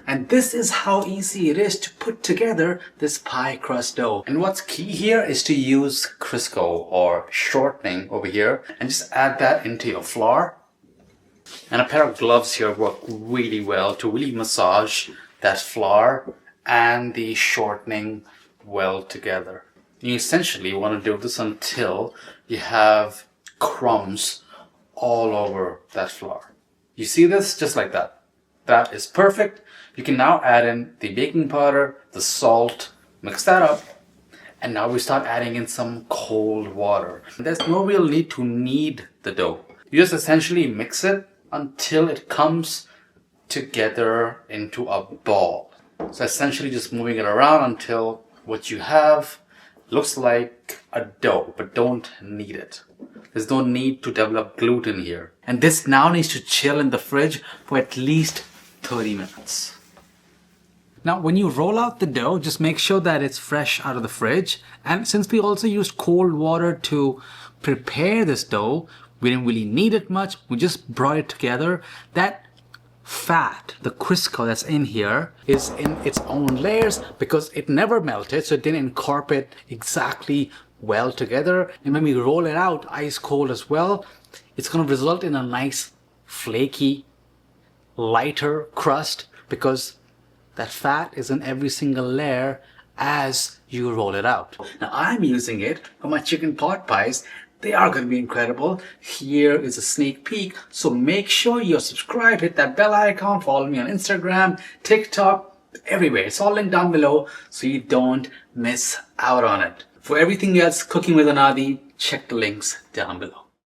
And this is how easy it is to put together this pie crust dough. And what's key here is to use Crisco or shortening over here and just add that into your flour. And a pair of gloves here work really well to really massage that flour and the shortening well together. You essentially want to do this until you have crumbs all over that flour. You see this? Just like that. That is perfect. You can now add in the baking powder, the salt, mix that up, and now we start adding in some cold water. There's no real need to knead the dough. You just essentially mix it until it comes together into a ball. So essentially just moving it around until what you have looks like a dough, but don't knead it. There's no need to develop gluten here. And this now needs to chill in the fridge for at least 30 minutes. Now, when you roll out the dough, just make sure that it's fresh out of the fridge. And since we also used cold water to prepare this dough, we didn't really need it much. We just brought it together. That fat, the Crisco that's in here, is in its own layers because it never melted, so it didn't incorporate exactly well together. And when we roll it out ice cold as well, it's going to result in a nice flaky, lighter crust because that fat is in every single layer as you roll it out. Now I'm using it for my chicken pot pies. They are going to be incredible. Here is a sneak peek. So make sure you're subscribed, hit that bell icon, follow me on Instagram, TikTok, everywhere. It's all linked down below so you don't miss out on it. For everything else cooking with Anadi, check the links down below.